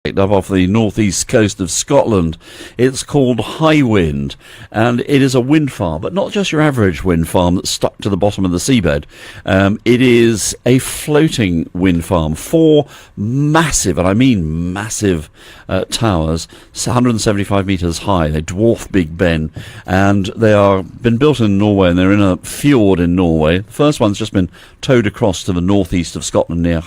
up off the northeast coast of Scotland. It's called Highwind, and it is a wind farm, but not just your average wind farm that's stuck to the bottom of the seabed. It is a floating wind farm. 4 massive, and I mean massive, towers, 175 metres high. They dwarf Big Ben, and they are been built in Norway, and they're in a fjord in Norway. The first one's just been towed across to the northeast of Scotland near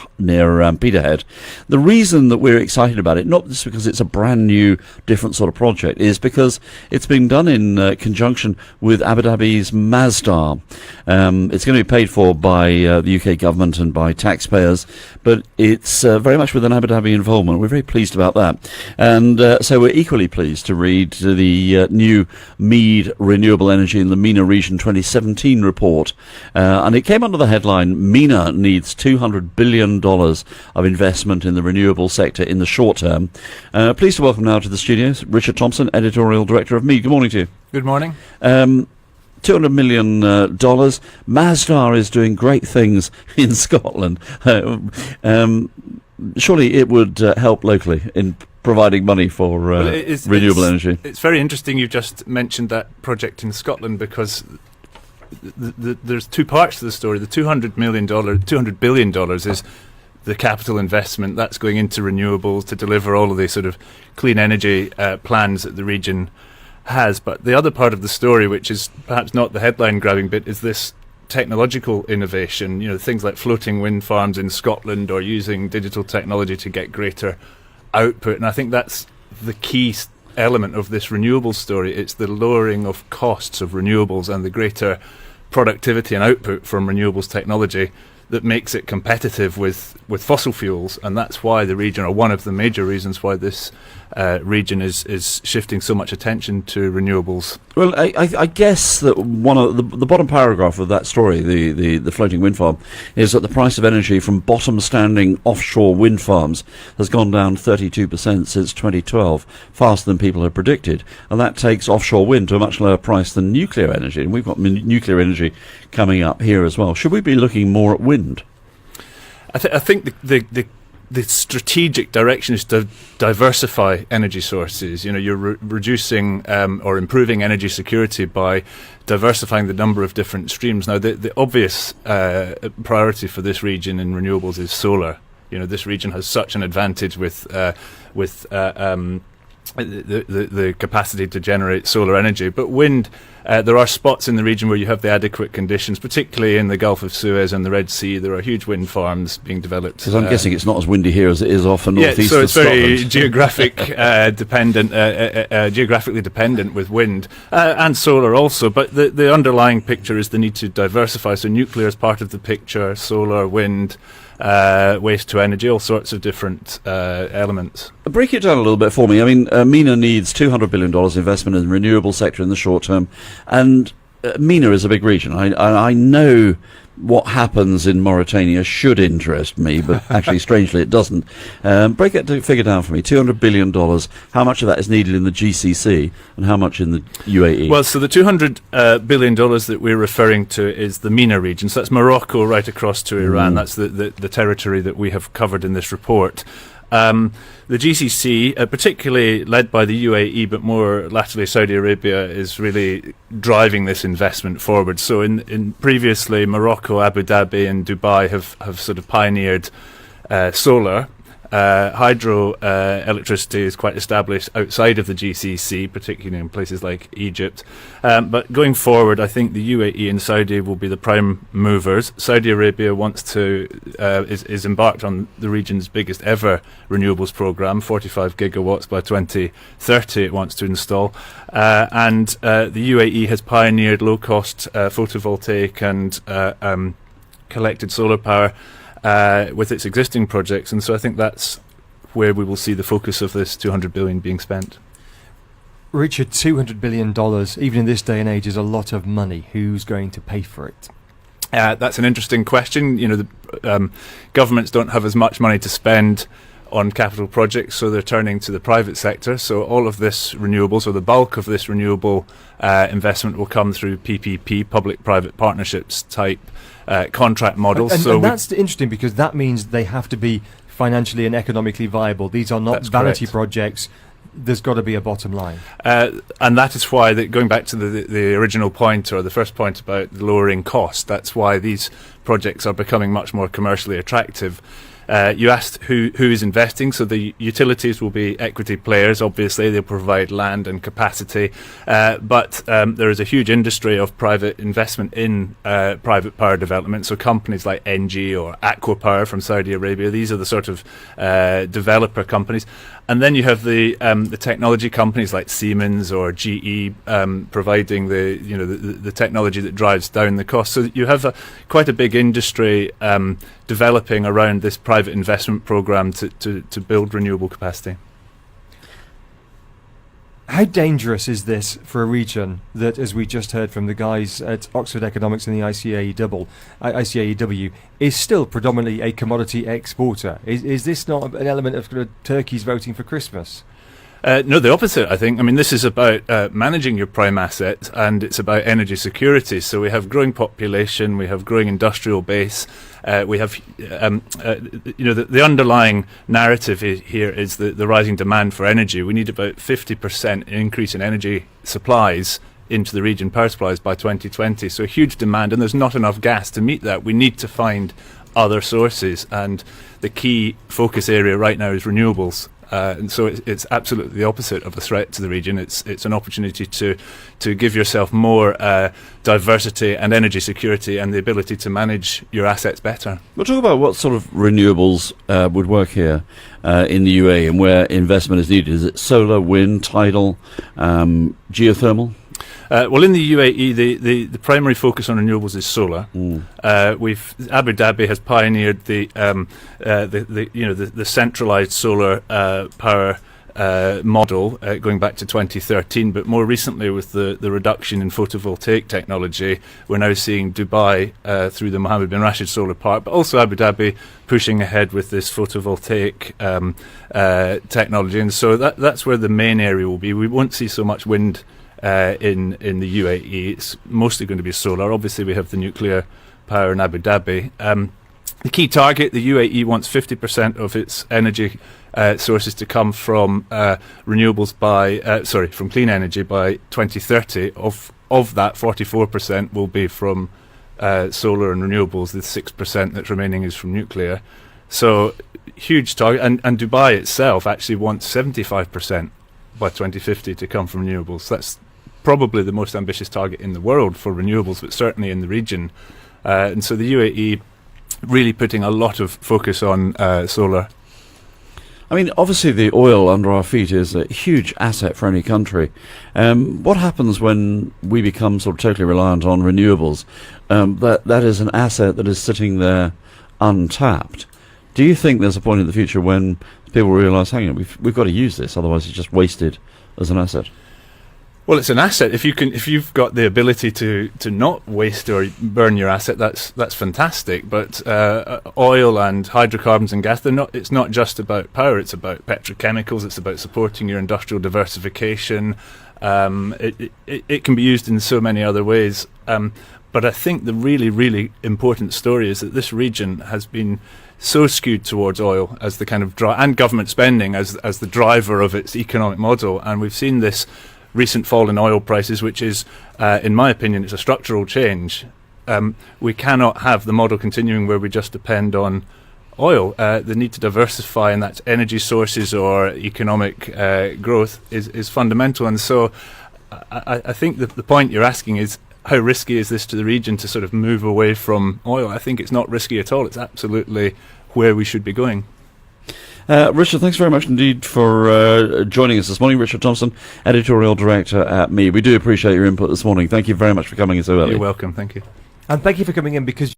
Peterhead. The reason that we're excited about it, not just because it's a brand new, different sort of project, is because it's being done in conjunction with Abu Dhabi's Masdar. It's going to be paid for by the UK government and by taxpayers, but it's very much with an Abu Dhabi involvement. We're very pleased about that. And so we're equally pleased to read the new MEED Renewable Energy in the Mena Region 2017 report. And it came under the headline, Mena needs $200 billion of investment in the renewable sector in the short term. Pleased to welcome now to the studios Richard Thompson, Editorial Director of MEED. Good morning to you. Good morning. $200 million. Masdar is doing great things in Scotland. Surely it would help locally in providing money for renewable energy. It's very interesting you just mentioned that project in Scotland, because there's 2 parts to the story. The $200 billion is the capital investment that's going into renewables to deliver all of the sort of clean energy plans that the region has. But the other part of the story, which is perhaps not the headline grabbing bit, is this technological innovation, things like floating wind farms in Scotland or using digital technology to get greater output. And I think that's the key element of this renewables story. It's the lowering of costs of renewables and the greater productivity and output from renewables technology that makes it competitive with fossil fuels. And that's why the region, or one of the major reasons why this region is shifting so much attention to renewables. Well, I guess that one of the bottom paragraph of that story, the floating wind farm, is that the price of energy from bottom-standing offshore wind farms has gone down 32% since 2012, faster than people had predicted, and that takes offshore wind to a much lower price than nuclear energy, and we've got nuclear energy coming up here as well. Should we be looking more at wind? I think the strategic direction is to diversify energy sources. You're reducing or improving energy security by diversifying the number of different streams. Now, the obvious priority for this region in renewables is solar. This region has such an advantage with the capacity to generate solar energy. But wind, there are spots in the region where you have the adequate conditions, particularly in the Gulf of Suez and the Red Sea. There are huge wind farms being developed. Because I'm guessing it's not as windy here as it is off the northeast so of it's Scotland. very geographically dependent with wind and solar also. But the underlying picture is the need to diversify. So nuclear is part of the picture, solar, wind, waste to energy, all sorts of different elements. Break it down a little bit for me. I mean, MENA needs $200 billion investment in the renewable sector in the short term, and MENA is a big region. I know what happens in Mauritania should interest me, but actually, strangely, it doesn't. Break that figure down for me. $200 billion. How much of that is needed in the GCC, and how much in the UAE? Well, so the $200 billion that we're referring to is the MENA region. So that's Morocco right across to Iran. That's the territory that we have covered in this report. The GCC, particularly led by the UAE, but more latterly Saudi Arabia, is really driving this investment forward. So in previously, Morocco, Abu Dhabi and Dubai have sort of pioneered solar. Hydro electricity is quite established outside of the GCC, particularly in places like Egypt. But going forward, I think the UAE and Saudi will be the prime movers. Saudi Arabia wants to is embarked on the region's biggest ever renewables program, 45 gigawatts by 2030 it wants to install. And the UAE has pioneered low-cost photovoltaic and collected solar power with its existing projects, and so I think that's where we will see the focus of this $200 billion being spent. Richard, $200 billion, even in this day and age, is a lot of money. Who's going to pay for it? That's an interesting question. The governments don't have as much money to spend on capital projects, so they're turning to the private sector. So all of this renewables, or the bulk of this renewable investment, will come through PPP, public-private partnerships type contract models. And that's interesting, because that means they have to be financially and economically viable. These are not That's vanity correct. projects. There's got to be a bottom line. And that is why, going back to the original point, or the first point about lowering cost, that's why these projects are becoming much more commercially attractive. You asked who is investing, so the utilities will be equity players. Obviously, they'll provide land and capacity, but there is a huge industry of private investment in private power development. So companies like ENGIE or Aqua Power from Saudi Arabia, these are the sort of developer companies. And then you have the technology companies like Siemens or GE providing the technology that drives down the cost. So you have quite a big industry developing around this private investment program to build renewable capacity. How dangerous is this for a region that, as we just heard from the guys at Oxford Economics and the ICAEW, is still predominantly a commodity exporter? Is this not an element of turkeys voting for Christmas? No, the opposite, I think. I mean, this is about managing your prime asset, and it's about energy security. So we have growing population, we have growing industrial base, we have, the underlying narrative here is the rising demand for energy. We need about 50% increase in energy supplies into the region, power supplies, by 2020. So a huge demand, and there's not enough gas to meet that. We need to find other sources, and the key focus area right now is renewables. And so it's absolutely the opposite of a threat to the region. It's an opportunity to give yourself more diversity and energy security and the ability to manage your assets better. We'll talk about what sort of renewables would work here in the UAE and where investment is needed. Is it solar, wind, tidal, geothermal? Well, in the UAE, the primary focus on renewables is solar. Abu Dhabi has pioneered the centralised solar power model going back to 2013, but more recently with the reduction in photovoltaic technology, we're now seeing Dubai through the Mohammed bin Rashid Solar Park, but also Abu Dhabi pushing ahead with this photovoltaic technology, and so that's where the main area will be. We won't see so much wind in the UAE. It's mostly going to be solar. Obviously, we have the nuclear power in Abu Dhabi. The key target, the UAE wants 50% of its energy sources to come from renewables from clean energy by 2030. Of that, 44% will be from solar and renewables. The 6% that's remaining is from nuclear. So huge target. And Dubai itself actually wants 75% by 2050 to come from renewables. That's probably the most ambitious target in the world for renewables, but certainly in the region. And so the UAE really putting a lot of focus on solar. I mean, obviously the oil under our feet is a huge asset for any country. What happens when we become sort of totally reliant on renewables? That is an asset that is sitting there untapped. Do you think there's a point in the future when people realise, hang on, we've got to use this, otherwise it's just wasted as an asset? Well, it's an asset. If you've got the ability to not waste or burn your asset, that's fantastic. But oil and hydrocarbons and gas, it's not just about power. It's about petrochemicals. It's about supporting your industrial diversification. It can be used in so many other ways. But I think the really, really important story is that this region has been so skewed towards oil as the kind of and government spending as the driver of its economic model, and we've seen this recent fall in oil prices, which is, in my opinion, it's a structural change. We cannot have the model continuing where we just depend on oil. The need to diversify, and that's energy sources or economic growth, is fundamental. And so I think that the point you're asking is, how risky is this to the region to sort of move away from oil? I think it's not risky at all. It's absolutely where we should be going. Richard, thanks very much indeed for joining us this morning. Richard Thompson, Editorial Director at MEED. We do appreciate your input this morning. Thank you very much for coming in so early. You're welcome. Thank you. And thank you for coming in, because